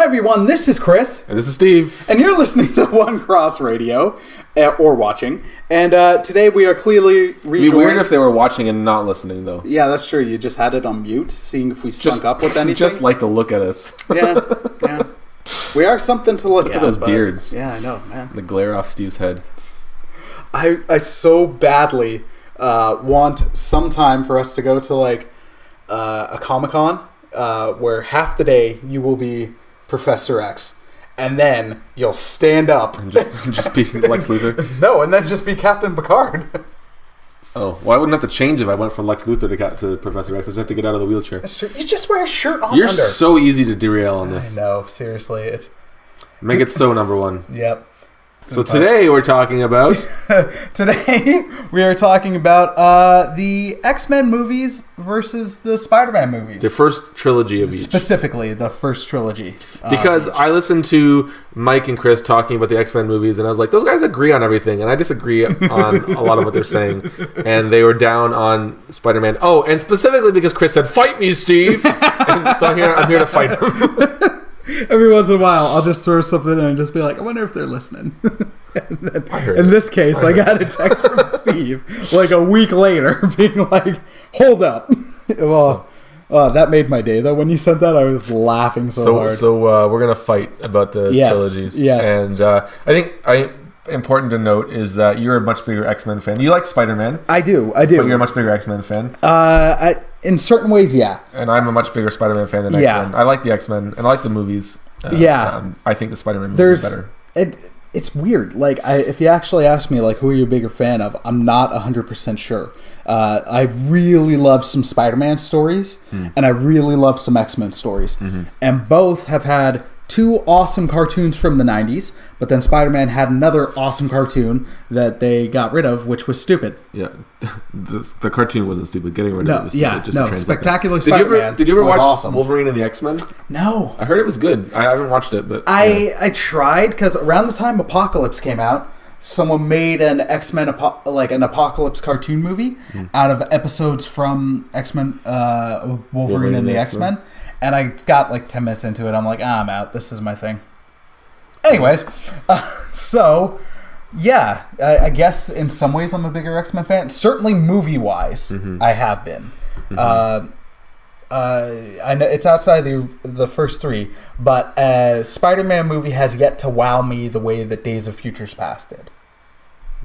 Hey everyone, this is Chris. And this is Steve. And you're listening to One Cross Radio, or watching. And today we are clearly rejoined. It'd be weird if they were watching and not listening, though. Yeah, that's true. You just had it on mute, seeing if we sunk up with anything. Just like to look at us. Yeah. We are something to look at. Those beards. Yeah, I know, man. The glare off Steve's head. I so badly want some time for us to go to like a Comic-Con where half the day you will be Professor X, and then you'll stand up and just be Lex Luthor. No, and then just be Captain Picard. Oh, well, I wouldn't have to change if I went from Lex Luthor to Professor X. I just have to get out of the wheelchair. That's true. You just wear a shirt on. You're under. So easy to derail on this. I know, seriously, it's make it so number one. Yep. So today we're talking about... Today we are talking about the X-Men movies versus the Spider-Man movies. The first trilogy of each. Specifically, the first trilogy. Because I listened to Mike and Chris talking about the X-Men movies, and I was like, those guys agree on everything, and I disagree on a lot of what they're saying. And they were down on Spider-Man. Oh, and specifically because Chris said, "Fight me, Steve!" And so I'm here to fight him. Every once in a while, I'll just throw something in and just be like, I wonder if they're listening. And then, in this case, I got a text from Steve like a week later being like, hold up. Well, that made my day, though. When you sent that, I was laughing so hard. So we're going to fight about the trilogies. Yes. And I think important to note is that you're a much bigger X-Men fan. You like Spider-Man. I do. But you're a much bigger X-Men fan. In certain ways, yeah. And I'm a much bigger Spider-Man fan than X-Men. I like the X-Men, and I like the movies. I think the Spider-Man movies are better. It's weird. Like, if you actually ask me, like, who are you a bigger fan of, I'm not 100% sure. I really love some Spider-Man stories, and I really love some X-Men stories. Mm-hmm. And both have had two awesome cartoons from the 90s, but then Spider-Man had another awesome cartoon that they got rid of, which was stupid. Yeah, the cartoon wasn't stupid. Getting rid of it was stupid. Yeah, Spectacular Spider-Man. Did you ever watch awesome. Wolverine and the X-Men? No. I heard it was good. I haven't watched it, but... I tried, because around the time Apocalypse came out, someone made an X-Men, an Apocalypse cartoon movie out of episodes from X-Men, Wolverine and the X-Men. And I got like 10 minutes into it. I'm like, I'm out. This is my thing. Anyways, I guess in some ways I'm a bigger X-Men fan. Certainly movie-wise, I have been. I know it's outside the first three, but a Spider-Man movie has yet to wow me the way that Days of Futures Past did.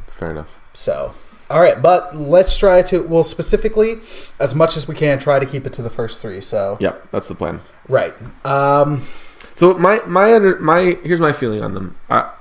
Fair enough. So... all right, but let's try to, specifically, as much as we can, try to keep it to the first three. So, yep, that's the plan. Right. So here's my feeling on them. I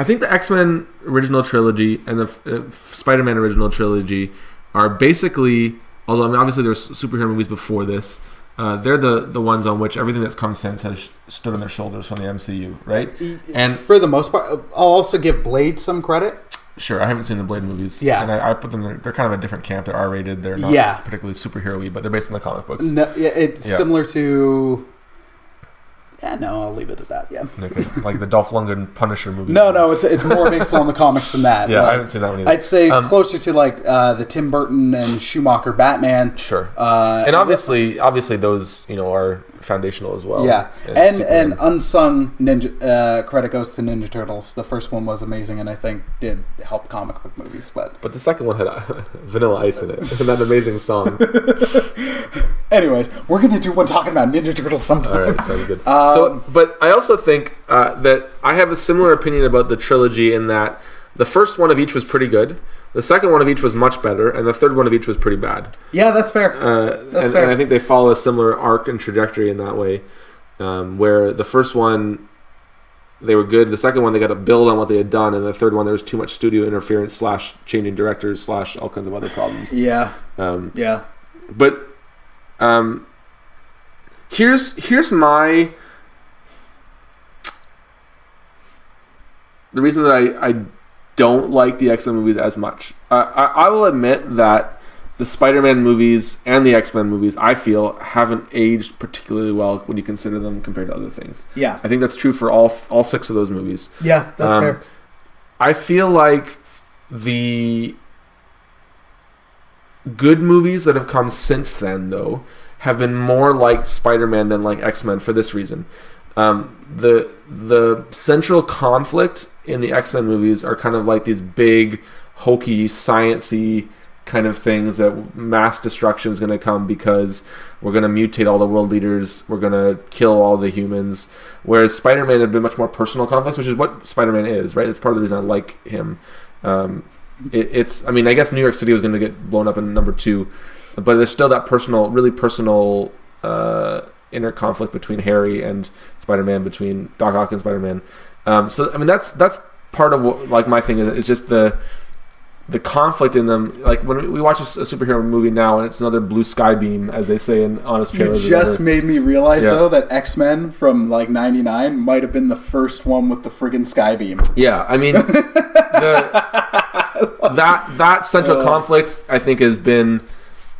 think the X-Men original trilogy and the Spider-Man original trilogy are basically, although I mean, obviously there's superhero movies before this. They're the ones on which everything that's come since has stood on their shoulders from the MCU, right? And for the most part, I'll also give Blade some credit. Sure, I haven't seen the Blade movies. Yeah. And I put them, they're kind of a different camp. They're R-rated. They're not particularly superhero-y, but they're based on the comic books. No, it's similar to... yeah, no, I'll leave it at that, yeah. Okay. Like the Dolph Lundgren Punisher movie. No, it's more based on the comics than that. Yeah, I haven't seen that one either. I'd say closer to like the Tim Burton and Schumacher Batman. Sure. And obviously those, are foundational as well. Yeah, and unsung ninja credit goes to Ninja Turtles. The first one was amazing, and I think did help comic book movies. But the second one had Vanilla Ice in it, and that amazing song. Anyways, we're gonna do one talking about Ninja Turtles sometime. All right, sounds good. But I also think that I have a similar opinion about the trilogy in that the first one of each was pretty good. The second one of each was much better, and the third one of each was pretty bad. Yeah, that's fair. And I think they follow a similar arc and trajectory in that way, where the first one, they were good. The second one, they got to build on what they had done, and the third one, there was too much studio interference / changing directors / all kinds of other problems. Yeah. But here's my... the reason that I don't like the X-Men movies as much. I will admit that the Spider-Man movies and the X-Men movies, I feel, haven't aged particularly well when you consider them compared to other things. Yeah. I think that's true for all 6 of those movies. Yeah, that's fair. I feel like the good movies that have come since then, though, have been more like Spider-Man than like X-Men for this reason. The central conflict in the X-Men movies are kind of like these big, hokey, science-y kind of things that mass destruction is going to come because we're going to mutate all the world leaders, we're going to kill all the humans. Whereas Spider-Man have been much more personal conflicts, which is what Spider-Man is, right? It's part of the reason I like him. I mean, I guess New York City was going to get blown up in number 2, but there's still that really personal inner conflict between Harry and Spider-Man, between Doc Ock and Spider-Man. So I mean, that's part of what, like, my thing is just the conflict in them. Like when we watch a superhero movie now, and it's another blue sky beam, as they say in honest trailers. You just made me realize though that X-Men from like '99 might have been the first one with the friggin' sky beam. Yeah, I mean, that central conflict, I think, has been,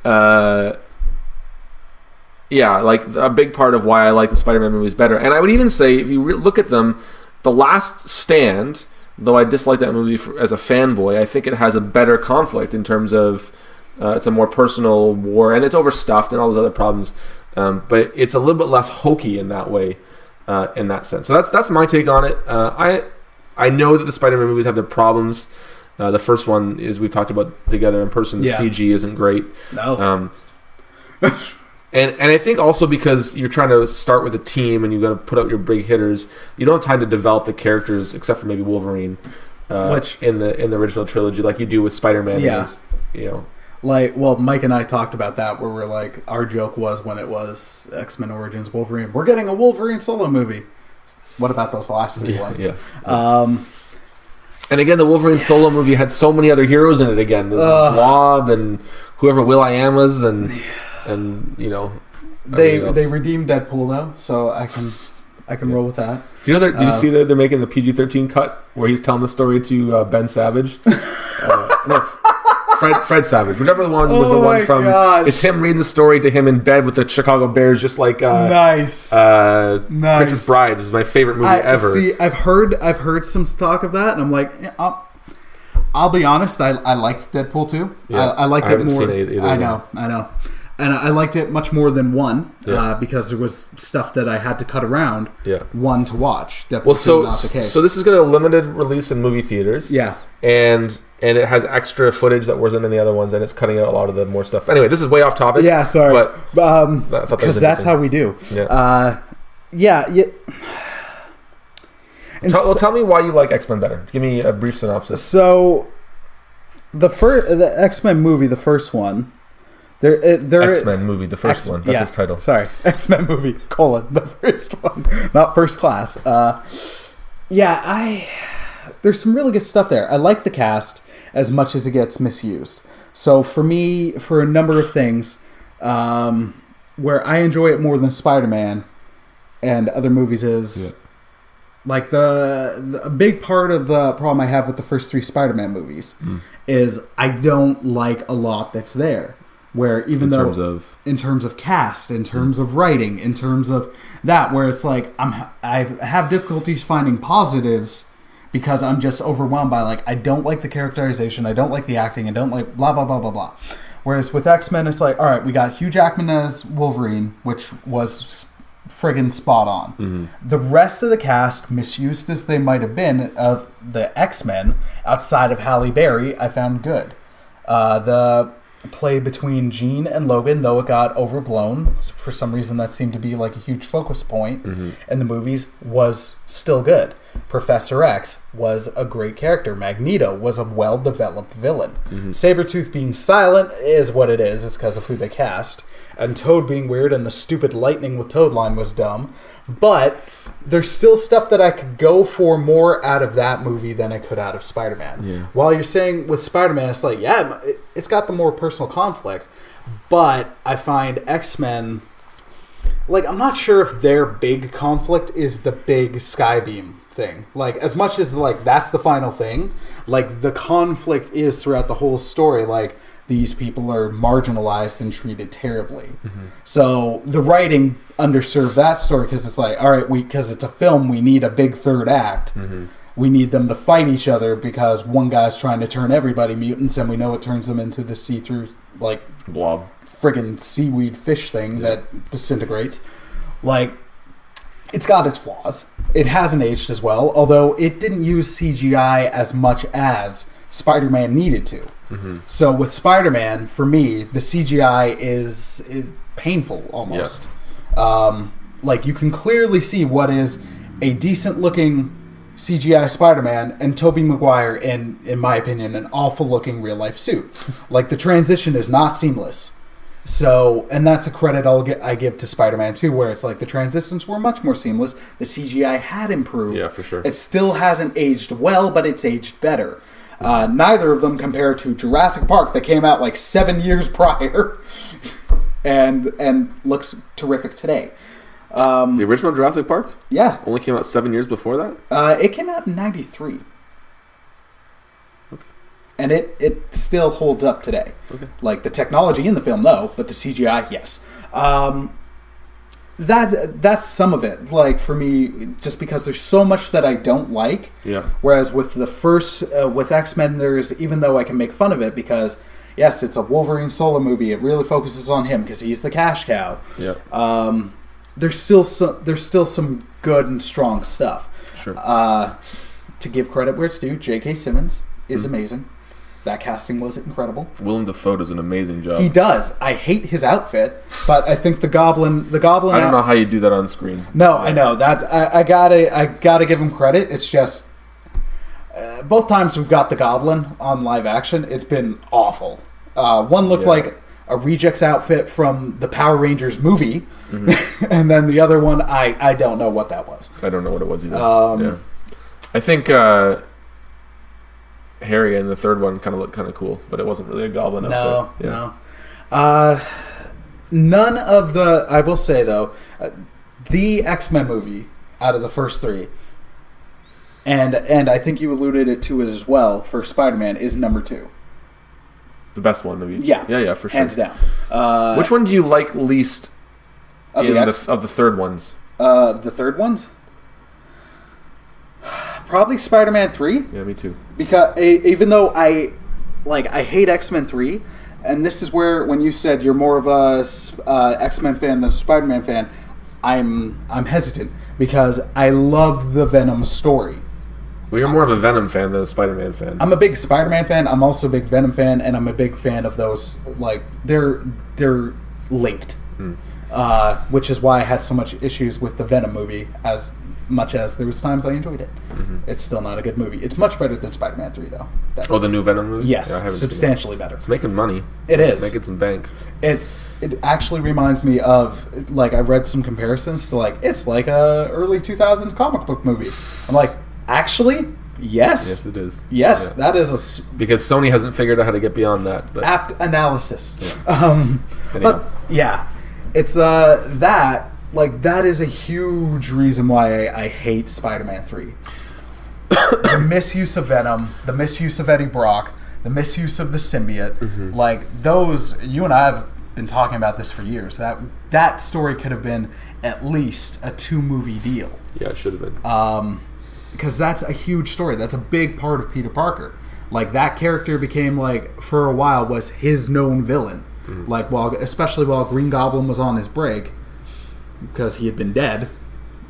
like a big part of why I like the Spider-Man movies better. And I would even say, if you look at them, The Last Stand, though I dislike that movie as a fanboy, I think it has a better conflict in terms of it's a more personal war, and it's overstuffed and all those other problems. But it's a little bit less hokey in that way, in that sense. So that's my take on it. I know that the Spider-Man movies have their problems. The first one is, we've talked about together in person. The CG isn't great. No. And I think also because you're trying to start with a team and you're going to put out your big hitters, you don't have time to develop the characters, except for maybe Wolverine, which in the original trilogy, like you do with Spider-Man. Yeah. Is, you know, like, well, Mike and I talked about that, where we're like, our joke was when it was X-Men Origins Wolverine, we're getting a Wolverine solo movie. What about those last 3 ones? Yeah. And again, the Wolverine solo movie had so many other heroes in it. Again, the Blob and whoever Will.i.am was, and you know, they redeemed Deadpool though, so I can roll with that. Do you know? Did you see that they're making the PG-13 cut where he's telling the story to Ben Savage? No, Fred Savage, whichever one was the one from. Gosh. It's him reading the story to him in bed with the Chicago Bears, just like nice. Princess Bride, which is my favorite movie ever. See, I've heard some talk of that, and I'm like, I'll be honest, I liked Deadpool 2. Yeah, I liked it more. Seen it either. I know. And I liked it much more than 1 because there was stuff that I had to cut around 1 to watch. Deadpool 2, not the case. So this is going to limited release in movie theaters. Yeah. And it has extra footage that wasn't in the other ones, and it's cutting out a lot of the more stuff. Anyway, this is way off topic. Yeah, sorry. But because that's how we do. Yeah. Tell me why you like X-Men better. Give me a brief synopsis. So, the X-Men movie, the first one, X-Men movie, the first one. That's its title. Sorry, X-Men movie, the first one, not First Class. There's some really good stuff there. I like the cast as much as it gets misused. So for me, for a number of things, where I enjoy it more than Spider-Man and other movies is... Like a big part of the problem I have with the first 3 Spider-Man movies is I don't like a lot that's there. Where in terms of cast, in terms of writing, in terms of that, where it's like I have difficulties finding positives because I'm just overwhelmed by, like, I don't like the characterization, I don't like the acting, I don't like blah blah blah blah blah. Whereas with X-Men, it's like, all right, we got Hugh Jackman as Wolverine, which was friggin' spot on. Mm-hmm. The rest of the cast, misused as they might have been, of the X-Men, outside of Halle Berry, I found good. The play between Jean and Logan, though it got overblown, for some reason that seemed to be like a huge focus point in the movies, was still good. Professor X was a great character. Magneto was a well-developed villain. Sabretooth being silent is what it is. It's because of who they cast. And Toad being weird, and the stupid lightning with Toad line was dumb. But there's still stuff that I could go for more out of that movie than I could out of Spider-Man. Yeah. While you're saying with Spider-Man, it's like, yeah, it's got the more personal conflict. But I find X-Men... Like, I'm not sure if their big conflict is the big Skybeam thing. Like, as much as, like, that's the final thing, like, the conflict is throughout the whole story, like, these people are marginalized and treated terribly. So the writing underserved that story because it's like, all right, because it's a film, we need a big third act. we need them to fight each other because one guy's trying to turn everybody mutants, and we know it turns them into the see-through, like, blob, friggin' seaweed fish thing that disintegrates. Like, it's got its flaws. It hasn't aged as well, although it didn't use CGI as much as Spider-Man needed to. Mm-hmm. So with Spider-Man, for me, the CGI is painful almost. Yeah. Like, you can clearly see what is a decent-looking CGI Spider-Man and Tobey Maguire in my opinion, an awful-looking real-life suit. Like, the transition is not seamless. So, and that's a credit I give to Spider-Man 2, where it's like the transitions were much more seamless. The CGI had improved. Yeah, for sure. It still hasn't aged well, but it's aged better. Neither of them compare to Jurassic Park that came out like 7 years prior and looks terrific today. The original Jurassic Park? Yeah. Only came out 7 years before that? It came out in 93. Okay. And it still holds up today. Okay. Like, the technology in the film, no, but the CGI, yes. That's some of it. Like, for me, just because there's so much that I don't like. Yeah. Whereas with the first, with X-Men, there's, even though I can make fun of it because, yes, it's a Wolverine solo movie, it really focuses on him because he's the cash cow. Yeah. There's still some good and strong stuff. Sure. To give credit where it's due, J.K. Simmons is amazing. That casting was incredible. Willem Dafoe does an amazing job. He does. I hate his outfit, but I think the Goblin. I don't know how you do that on screen. No, I know that. I gotta give him credit. It's just both times we've got the Goblin on live action, it's been awful. One looked like a rejects outfit from the Power Rangers movie, and then the other one, I don't know what that was. I don't know what it was either. I think Harry in the third one kind of looked kind of cool, but it wasn't really a goblin outfit. No. None of the... I will say, though, the X-Men movie out of the first three, and I think you alluded it to as well for Spider-Man, is number 2. The best one of each. Yeah, for sure. Hands down. Which one do you like least of the third ones? The third ones? Probably Spider-Man 3. Yeah, me too. Because even though I hate X-Men 3, and this is where when you said you're more of a X-Men fan than a Spider-Man fan, I'm hesitant because I love the Venom story. Well, you're more of a Venom fan than a Spider-Man fan. I'm a big Spider-Man fan. I'm also a big Venom fan, and I'm a big fan of those. Like, they're linked, which is why I had so much issues with the Venom movie. As much as there was times I enjoyed it, it's still not a good movie. It's much better than Spider-Man 3, though. The new Venom movie? Yes, substantially better. It's making money. It is. Making some bank. It actually reminds me of, like, I've read some comparisons to, like, it's like a early 2000s comic book movie. I'm like, actually, yes. Yes, it is. Yes, that is because Sony hasn't figured out how to get beyond that. But apt analysis. Yeah. But yeah, it's that. Like, that is a huge reason why I hate Spider-Man 3. The misuse of Venom, the misuse of Eddie Brock, the misuse of the symbiote. Like, those, you and I have been talking about this for years. That story could have been at least a 2-movie deal. Yeah, it should have been. Because that's a huge story. That's a big part of Peter Parker. Like, that character became, like, for a while, was his known villain. Like, especially while Green Goblin was on his break. Because he had been dead.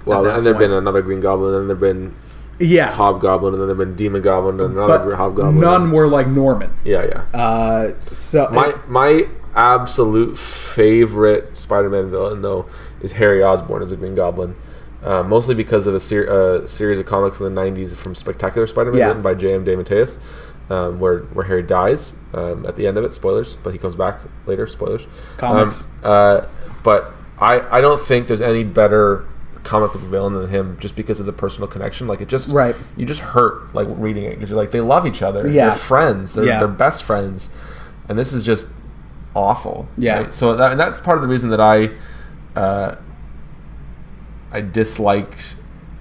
Well, and there'd been another Green Goblin, and there'd been Hobgoblin, and then there'd been Demon Goblin, and another Hobgoblin. None were like Norman. Yeah. So my absolute favorite Spider-Man villain, though, is Harry Osborn as a Green Goblin. Mostly because of a series of comics in the 90s from Spectacular Spider-Man written by J.M. DeMatteis, where Harry dies at the end of it. Spoilers, but he comes back later. Spoilers. Comics. But I don't think there's any better comic book villain than him just because of the personal connection. Like, it just you just hurt like reading it because you're like, they love each other. They're friends. They're best friends, and this is just awful. Right? So that's part of the reason that I disliked.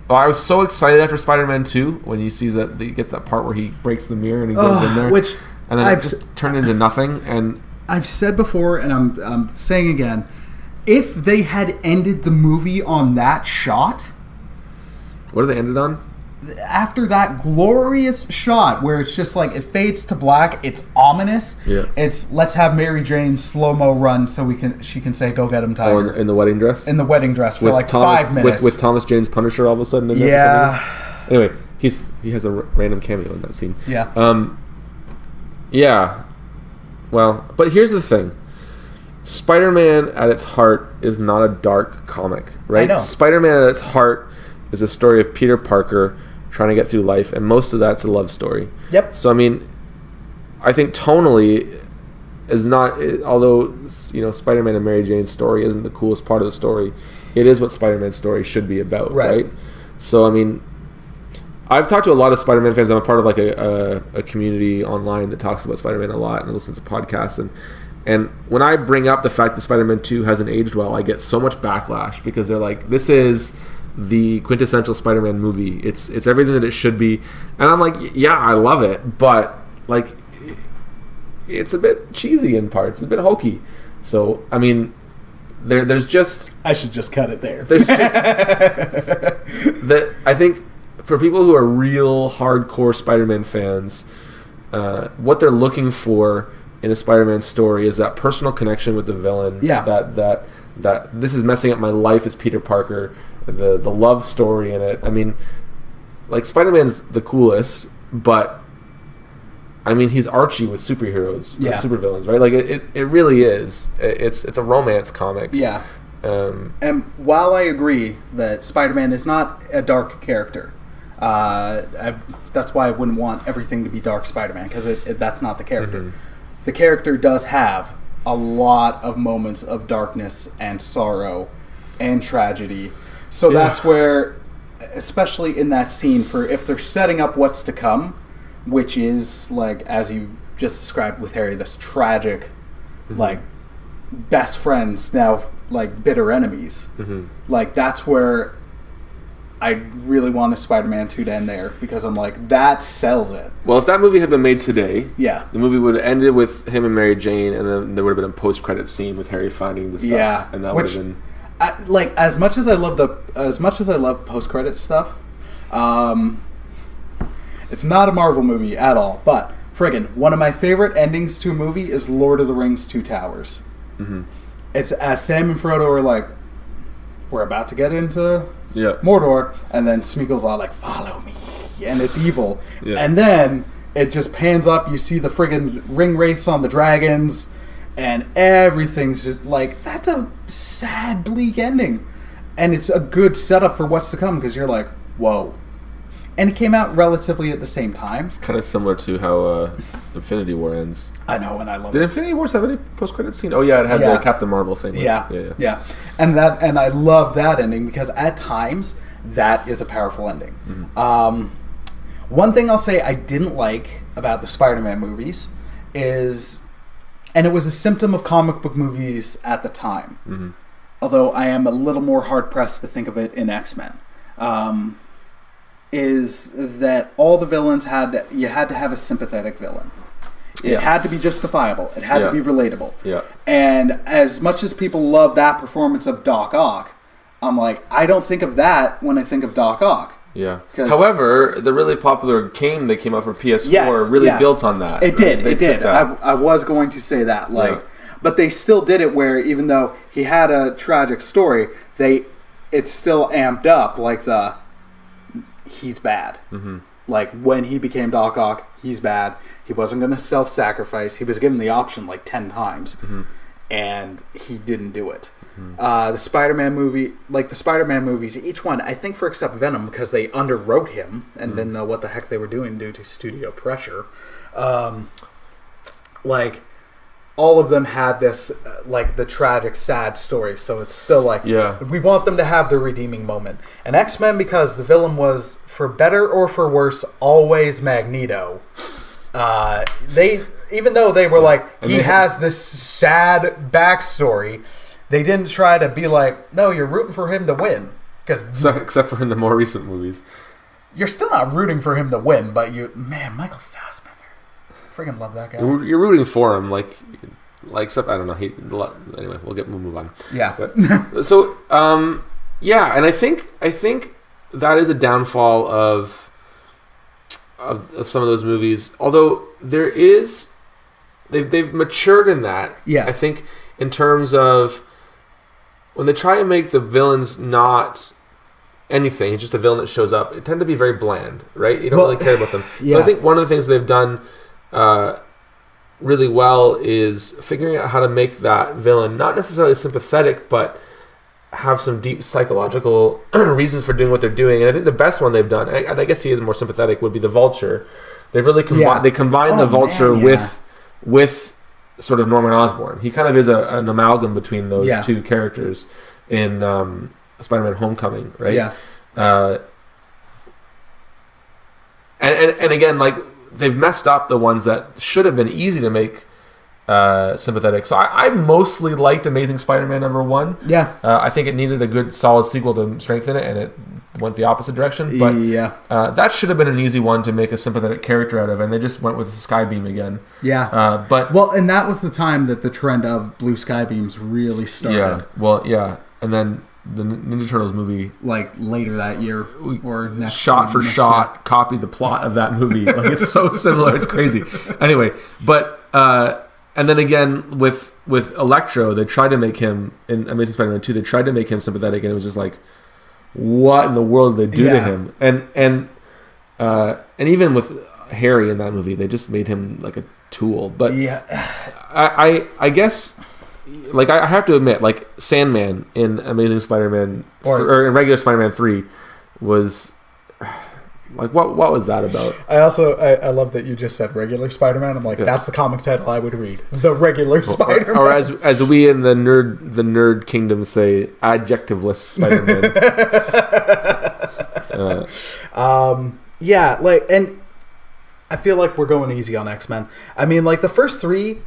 Oh, I was so excited after Spider-Man 2 when you see that he gets that part where he breaks the mirror and he goes in there, and then it just turned into nothing. And I've said before, and I'm saying again. If they had ended the movie on that shot... What did they end it on? after that glorious shot where it's just like it fades to black, it's ominous. Yeah. It's let's have Mary Jane slow-mo run so she can say, "Go get him, Tiger." In the wedding dress. In the wedding dress for with like Thomas, 5 minutes with Thomas Jane's Punisher all of a sudden. In there anyway, he has a random cameo in that scene. Yeah. Yeah. Well, but here's the thing. Spider-Man at its heart is not a dark comic, right? I know. Spider-Man at its heart is a story of Peter Parker trying to get through life, and most of that's a love story. Yep. So I mean, I think tonally is not, although Spider-Man and Mary Jane's story isn't the coolest part of the story, it is what Spider-Man's story should be about, right? So I mean, I've talked to a lot of Spider-Man fans. I'm a part of like a community online that talks about Spider-Man a lot, and I listen to podcasts, and when I bring up the fact that Spider-Man 2 hasn't aged well, I get so much backlash because they're like, this is the quintessential Spider-Man movie. It's everything that it should be. And I'm like, yeah, I love it, but like it's a bit cheesy in parts, a bit hokey. So, I mean, there's just... I should just cut it there. There's just... I think for people who are real hardcore Spider-Man fans, what they're looking for in a Spider-Man story is that personal connection with the villain. Yeah. That this is messing up my life as Peter Parker. The love story in it. I mean, like, Spider-Man's the coolest, but I mean, he's Archie with superheroes, like supervillains, right? Like it really is. It's a romance comic. Yeah. And while I agree that Spider-Man is not a dark character, that's why I wouldn't want everything to be dark Spider-Man, because that's not the character. Mm-hmm. The character does have a lot of moments of darkness and sorrow and tragedy. So that's where, especially in that scene, for if they're setting up what's to come, which is, like, as you just described with Harry, this tragic, like, best friends now, like, bitter enemies. Mm-hmm. Like, that's where I really wanted Spider-Man 2 to end there, because I'm like, that sells it. Well, if that movie had been made today, the movie would have ended with him and Mary Jane, and then there would have been a post-credit scene with Harry finding the stuff, and that would have been... like, as much as I love post-credit stuff, it's not a Marvel movie at all. But friggin', one of my favorite endings to a movie is Lord of the Rings: Two Towers. Mm-hmm. It's as Sam and Frodo are like, we're about to get into Mordor, and then Smeagol's all like, follow me, and it's evil, and then it just pans up. You see the friggin' ring wraiths on the dragons. And everything's just like, that's a sad, bleak ending. And it's a good setup for what's to come, because you're like, whoa. And it came out relatively at the same time. It's kind of similar to how Infinity War ends. I know, and I love it. Did Infinity War have any post-credit scene? Oh, yeah, it had the Captain Marvel thing. Yeah. And I love that ending, because at times, that is a powerful ending. Mm-hmm. One thing I'll say I didn't like about the Spider-Man movies is... And it was a symptom of comic book movies at the time. Mm-hmm. Although I am a little more hard-pressed to think of it in X-Men. Is that all the villains you had to have a sympathetic villain. It had to be justifiable. It had to be relatable. Yeah. And as much as people love that performance of Doc Ock, I'm like, I don't think of that when I think of Doc Ock. Yeah. However, the really popular game that came out for PS4 really built on that. It did. It did. I was going to say that. But they still did it where, even though he had a tragic story, it's still amped up, like he's bad. Mm-hmm. Like, when he became Doc Ock, he's bad. He wasn't going to self-sacrifice. He was given the option like 10 times, and he didn't do it. The Spider-Man movies, each one, I think, for except Venom, because they underwrote him and didn't know what the heck they were doing due to studio pressure. Like, all of them had this, like, the tragic, sad story. So it's still like, we want them to have their redeeming moment. And X-Men, because the villain was, for better or for worse, always Magneto. Even though they were like, he has this sad backstory, they didn't try to be like, no, you're rooting for him to win. Except for in the more recent movies. You're still not rooting for him to win, but Michael Fassbender. Freaking love that guy. You're rooting for him, except, I don't know. Anyway, we'll move on. Yeah. And I think that is a downfall of of some of those movies. Although they've matured in that. Yeah. I think in terms of when they try and make the villains not anything, just a villain that shows up, it tend to be very bland, right? You don't really care about them. Yeah. So I think one of the things they've done really well is figuring out how to make that villain not necessarily sympathetic, but have some deep psychological reasons for doing what they're doing. And I think the best one they've done, and I guess he is more sympathetic, would be the Vulture. They've really combined the Vulture with sort of Norman Osborn. He kind of is an amalgam between those two characters in Spider-Man: Homecoming, right? Yeah. And again, like, they've messed up the ones that should have been easy to make sympathetic. So I mostly liked Amazing Spider-Man #1. Yeah. I think it needed a good, solid sequel to strengthen it, and it went the opposite direction. But that should have been an easy one to make a sympathetic character out of, and they just went with Skybeam again. Yeah. And that was the time that the trend of blue Skybeams really started. And then the Ninja Turtles movie, like later that year or next shot for shot copied the plot of that movie. Like, it's so similar, it's crazy. Anyway, but and then again with Electro, they tried to make him in Amazing Spider-Man 2. They tried to make him sympathetic, and it was just like, what in the world did they do to him? And even with Harry in that movie, they just made him like a tool. But I guess, like, I have to admit, like, Sandman in Amazing Spider-Man or in regular Spider-Man 3 was like, what was that about? I love that you just said regular Spider-Man. I'm like, that's the comic title I would read. The regular Spider-Man. Or as we in the nerd kingdom say, adjectiveless Spider-Man. And I feel like we're going easy on X-Men. I mean, like, the first three,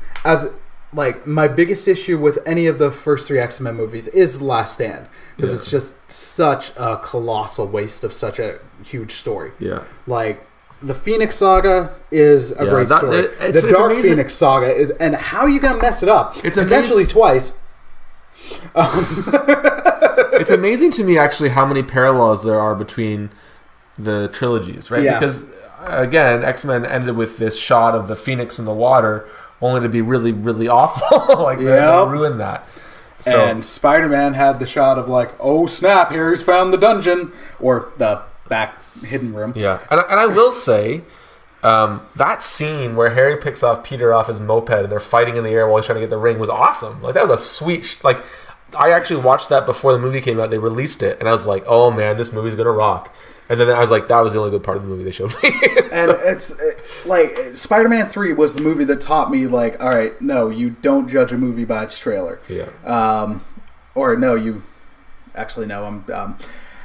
like, my biggest issue with any of the first three X-Men movies is The Last Stand, because it's just such a colossal waste of such a huge story. Yeah. Like, the Phoenix Saga is a great story. The Dark Phoenix Saga is, and how you gonna mess it up? It's potentially twice. It's amazing to me, actually, how many parallels there are between the trilogies, right? Yeah. Because, again, X-Men ended with this shot of the Phoenix in the water, only to be really, really awful. Like, they ruined that. So, and Spider-Man had the shot of, like, oh snap, Harry's found the dungeon, or the back hidden room. Yeah, and I will say, that scene where Harry picks off Peter off his moped and they're fighting in the air while he's trying to get the ring was awesome. Like, that was a sweet... like, I actually watched that before the movie came out. They released it, and I was like, oh man, this movie's gonna rock. And then I was like, that was the only good part of the movie they showed me. And it's like, Spider-Man 3 was the movie that taught me, like, all right, no, you don't judge a movie by its trailer. Yeah. Or no, you... Actually, no, I'm...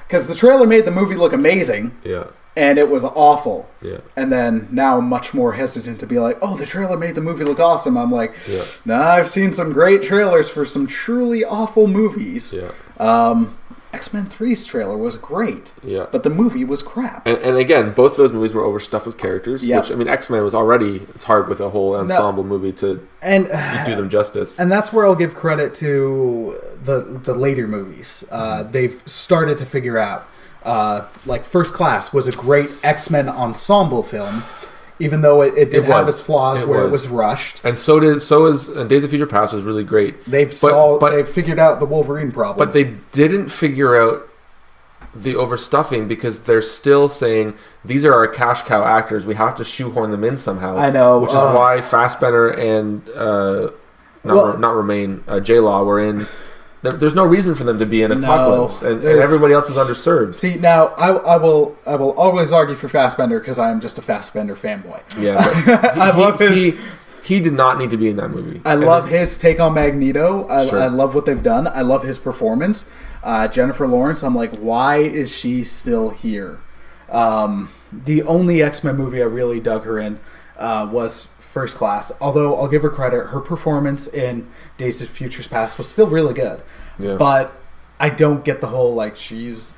because the trailer made the movie look amazing. Yeah. And it was awful. Yeah. And then now I'm much more hesitant to be like, oh, the trailer made the movie look awesome. I'm like, nah, I've seen some great trailers for some truly awful movies. Yeah. X-Men 3's trailer was great. Yeah. But the movie was crap. And again, both those movies were overstuffed with characters. Yeah. Which, I mean, X-Men was already... It's hard with a whole ensemble movie to do them justice. And that's where I'll give credit to the later movies. They've started to figure out... like, First Class was a great X-Men ensemble film, even though it did have its flaws where it was rushed. And so is Days of Future Past was really great. They've figured out the Wolverine problem. But they didn't figure out the overstuffing, because they're still saying, these are our cash cow actors, we have to shoehorn them in somehow. I know. Which is why Fassbender and J-Law were in... There's no reason for them to be in Apocalypse, and everybody else was underserved. See, now I will always argue for Fassbender, because I am just a Fassbender fanboy. Yeah, but I love his. He did not need to be in that movie. I love his take on Magneto. I love what they've done. I love his performance. Jennifer Lawrence, I'm like, why is she still here? The only X-Men movie I really dug her in was First Class. Although I'll give her credit, her performance in Days of Future Past was still really good. Yeah. But I don't get the whole, like, she's...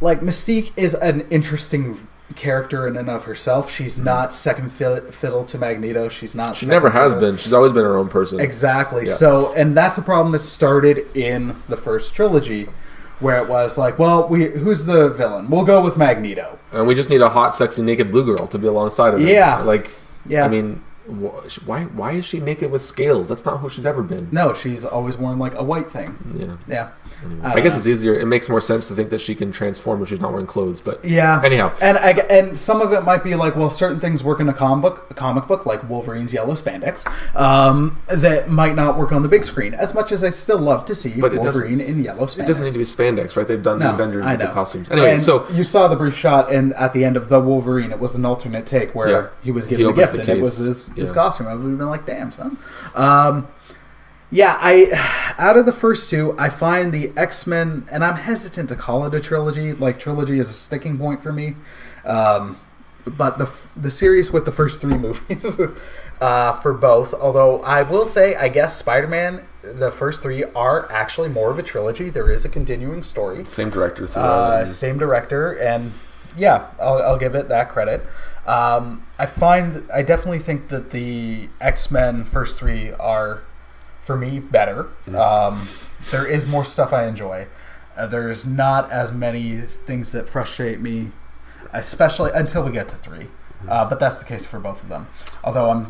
Like, Mystique is an interesting character in and of herself. She's not second fiddle to Magneto. She never has been. She's always been her own person. Exactly. Yeah. So, and that's a problem that started in the first trilogy, where it was like, well, who's the villain? We'll go with Magneto. And we just need a hot, sexy, naked blue girl to be alongside of him. Yeah. Like, yeah. I mean, why is she naked with scales? That's not who she's ever been. No, she's always worn like a white thing. Yeah. Yeah. Anyway, I guess it's easier. It makes more sense to think that she can transform if she's not wearing clothes. But yeah. Anyhow, and some of it might be like, well, certain things work in a comic book, like Wolverine's yellow spandex, that might not work on the big screen. As much as I still love to see Wolverine in yellow spandex. It doesn't need to be spandex, right? They've done the Avengers with the costumes. Anyway, and so you saw the brief shot, and at the end of the Wolverine, it was an alternate take where he was given a gift, and it was his costume. I would have been like, damn, son. Yeah, out of the first two, I find the X-Men, and I'm hesitant to call it a trilogy. Like, trilogy is a sticking point for me. But the series with the first three movies for both, although I will say, I guess Spider-Man, the first three are actually more of a trilogy. There is a continuing story. Same director. Same director, and yeah, I'll give it that credit. I definitely think that the X-Men first three are, for me, better. There is more stuff I enjoy. There's not as many things that frustrate me, especially until we get to three. But that's the case for both of them. Although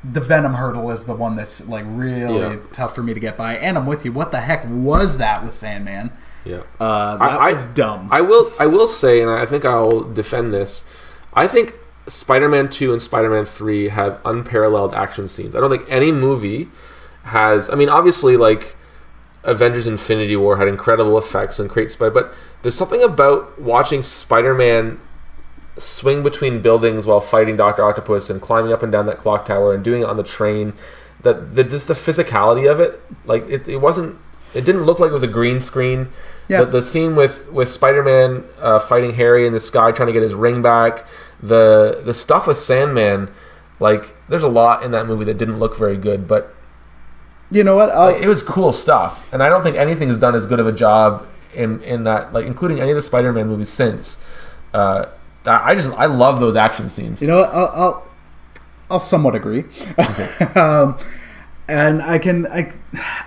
the Venom hurdle is the one that's like really tough for me to get by. And I'm with you. What the heck was that with Sandman? Yeah, that was dumb. I will say, and I think I'll defend this. I think Spider-Man 2 and Spider-Man 3 have unparalleled action scenes. I don't think any movie has... I mean, obviously, like, Avengers Infinity War had incredible effects and great but there's something about watching Spider-Man swing between buildings while fighting Dr. Octopus and climbing up and down that clock tower and doing it on the train, that just the physicality of it, like, it didn't look like it was a green screen. Yeah. The scene with Spider-Man fighting Harry in the sky, trying to get his ring back, the stuff with Sandman, like, there's a lot in that movie that didn't look very good, but you know what? It was cool stuff, and I don't think anything's done as good of a job in that, like, including any of the Spider-Man movies since. I love those action scenes. You know what? I'll somewhat agree. Okay. And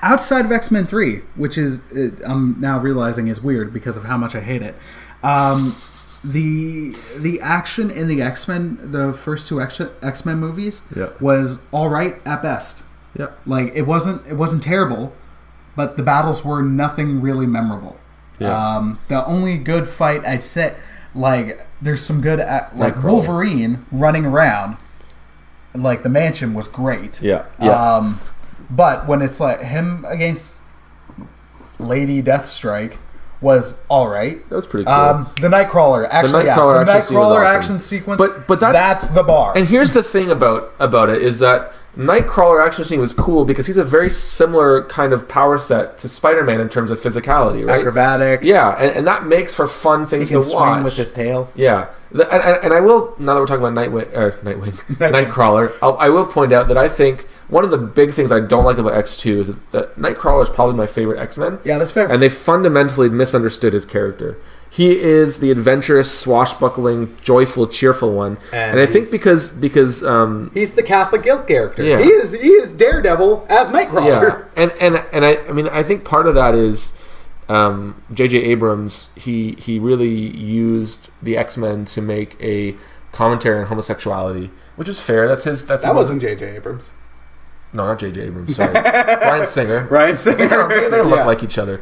outside of X-Men 3, which is I'm now realizing is weird because of how much I hate it. The action in the X-Men, the first two X-Men movies, was all right at best. Yeah, like it wasn't terrible, but the battles were nothing really memorable. Yeah. The only good fight I'd say, like, there's some good like Wolverine running around, like the mansion was great. Yeah. But when it's like him against Lady Deathstrike was all right. That was pretty cool. The Nightcrawler, actually, the Nightcrawler action sequence. But that's the bar. And here's the thing about it is that Nightcrawler action scene was cool because he's a very similar kind of power set to Spider-Man in terms of physicality, right? Acrobatic. Yeah, and that makes for fun things to watch. He can swing with his tail. Yeah. And I will, now that we're talking about Nightcrawler, I will point out that I think one of the big things I don't like about X2 is that Nightcrawler is probably my favorite X-Men. Yeah, that's fair. And they fundamentally misunderstood his character. He is the adventurous, swashbuckling, joyful, cheerful one, and I think because he's the Catholic guilt character. Yeah. He is Daredevil as Nightcrawler. Yeah, and I mean I think part of that is J.J. Abrams. He really used the X-Men to make a commentary on homosexuality, which is fair. That wasn't J.J. Abrams. No, not J.J. Abrams. Sorry, Bryan Singer. They look like each other.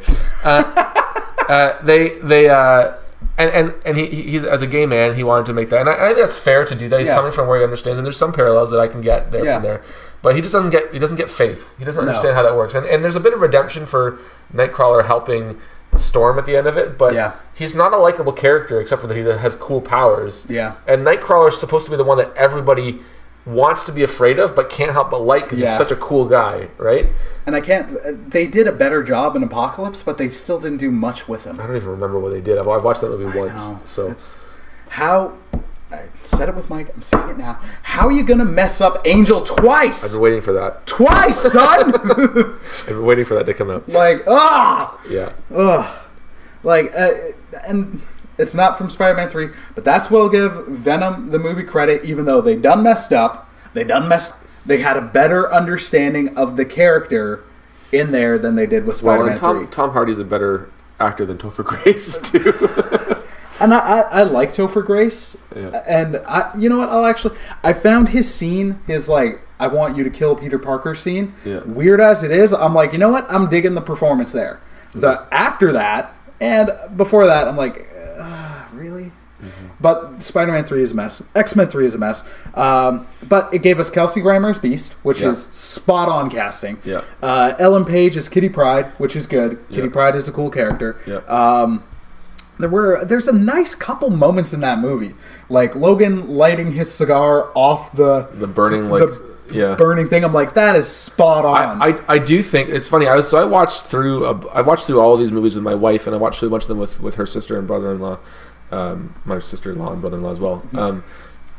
He's as a gay man, he wanted to make that, and I think that's fair to do that. He's coming from where he understands, and there's some parallels that I can get there from there. But he just doesn't get faith. He doesn't understand how that works, and there's a bit of redemption for Nightcrawler helping Storm at the end of it. But he's not a likable character except for that he has cool powers. Yeah, and Nightcrawler is supposed to be the one that everybody wants to be afraid of, but can't help but like because he's such a cool guy, right? And they did a better job in Apocalypse, but they still didn't do much with him. I don't even remember what they did. I've watched that movie once. So I said it with Mike, I'm saying it now. How are you going to mess up Angel twice? I've been waiting for that. Twice, son! I've been waiting for that to come out. And it's not from Spider-Man 3, but that's where I'll give Venom the movie credit, even though they messed up. They had a better understanding of the character in there than they did with Spider-Man 3. Tom Hardy's a better actor than Topher Grace too. And I like Topher Grace, and you know what? I found his scene, his like, I want you to kill Peter Parker scene, weird as it is. I'm like, you know what? I'm digging the performance there. After that, and before that, I'm like, really? Mm-hmm. But Spider-Man 3 is a mess. X-Men 3 is a mess. But it gave us Kelsey Grammer as Beast, which is spot on casting. Yeah. Ellen Page as Kitty Pryde, which is good. Kitty Pryde is a cool character. Yeah. There's a nice couple moments in that movie, like Logan lighting his cigar off the burning burning thing. I'm like, that is spot on. I do think it's funny. I watched through all of these movies with my wife, and I watched through a bunch of them with her sister and brother-in-law, my sister-in-law and brother-in-law as well.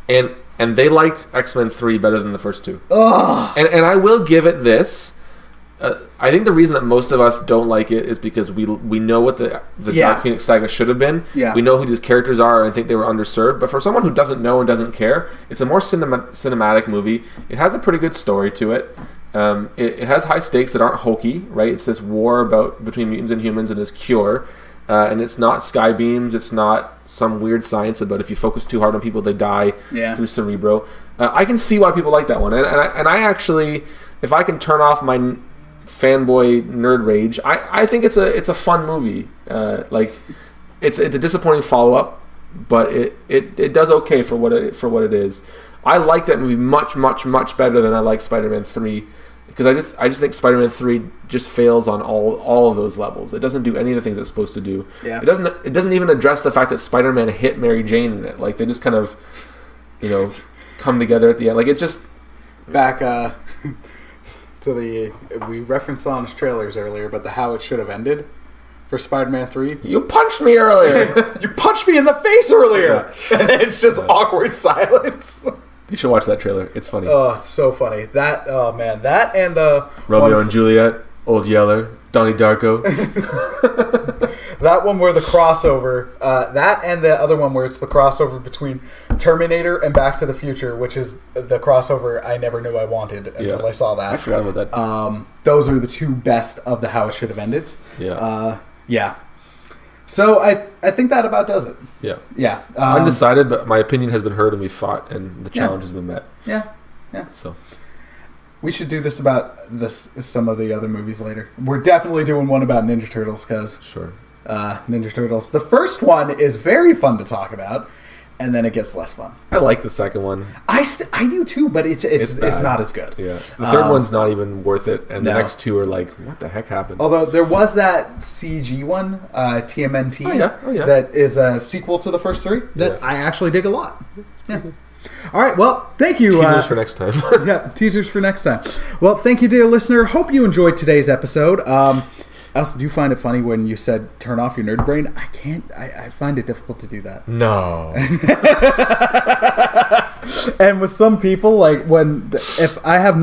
And they liked X-Men 3 better than the first two. Ugh. And I will give it this. I think the reason that most of us don't like it is because we know what the Dark Phoenix saga should have been. Yeah. We know who these characters are, and I think they were underserved. But for someone who doesn't know and doesn't care, it's a more cinematic movie. It has a pretty good story to it. It has high stakes that aren't hokey, right? It's this war between mutants and humans and this cure. And it's not sky beams. It's not some weird science about if you focus too hard on people, they die through Cerebro. I can see why people like that one. And I actually, if I can turn off my fanboy nerd rage, I think it's a fun movie. It's a disappointing follow up, but it does okay for what it is. I like that movie much better than I like Spider-Man 3, because I just think Spider-Man 3 just fails on all of those levels. It doesn't do any of the things it's supposed to do. Yeah. It doesn't even address the fact that Spider-Man hit Mary Jane in it. Like, they just kind of, come together at the end. Like, it's just back to we referenced on his trailers earlier, but the how it should have ended for Spider-Man 3. You punched me earlier. You punched me in the face earlier. Yeah. And it's just awkward silence. You should watch that trailer. It's funny. Oh, it's so funny. That and the Romeo and Juliet, Old Yeller, Donnie Darko. That one where the crossover, that and the other one where it's the crossover between Terminator and Back to the Future, which is the crossover I never knew I wanted until I saw that. I forgot about that. Those are the two best of the how it should have ended. Yeah. Yeah. So I think that about does it. Yeah. Yeah. Undecided, but my opinion has been heard and we fought, and the challenge has been met. Yeah. Yeah. So we should do this about some of the other movies later. We're definitely doing one about Ninja Turtles because Ninja Turtles. The first one is very fun to talk about, and then it gets less fun. I like the second one. I do too, but it's not as good. Yeah, the third one's not even worth it, and the next two are like, what the heck happened? Although there was that CG one, TMNT, that is a sequel to the first three that I actually dig a lot. Yeah. All right, well, thank you. Teasers for next time. Yeah, teasers for next time. Well, thank you, dear listener. Hope you enjoyed today's episode. I also do find it funny when you said turn off your nerd brain. I can't. I find it difficult to do that. No. And with some people, like if I have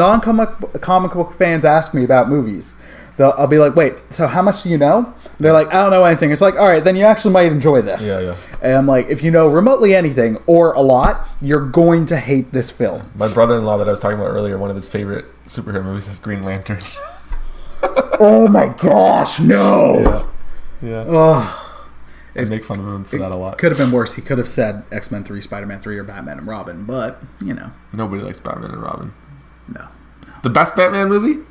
comic book fans ask me about movies, I'll be like, wait, so how much do you know? They're like, I don't know anything. It's like, all right, then you actually might enjoy this. Yeah. And I'm like, if you know remotely anything or a lot, you're going to hate this film. My brother-in-law that I was talking about earlier, one of his favorite superhero movies is Green Lantern. Oh my gosh, no! Yeah. Oh, I make fun of him for that a lot. Could have been worse. He could have said X-Men 3, Spider-Man 3, or Batman and Robin, but, Nobody likes Batman and Robin. No. The best Batman movie?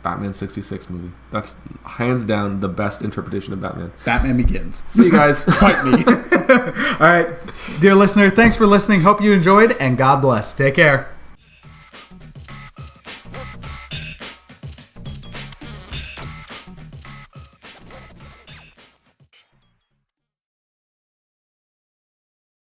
Batman 66 movie. That's hands down the best interpretation of Batman. Batman Begins. See you guys. Fight me. All right. Dear listener, thanks for listening. Hope you enjoyed, and God bless. Take care.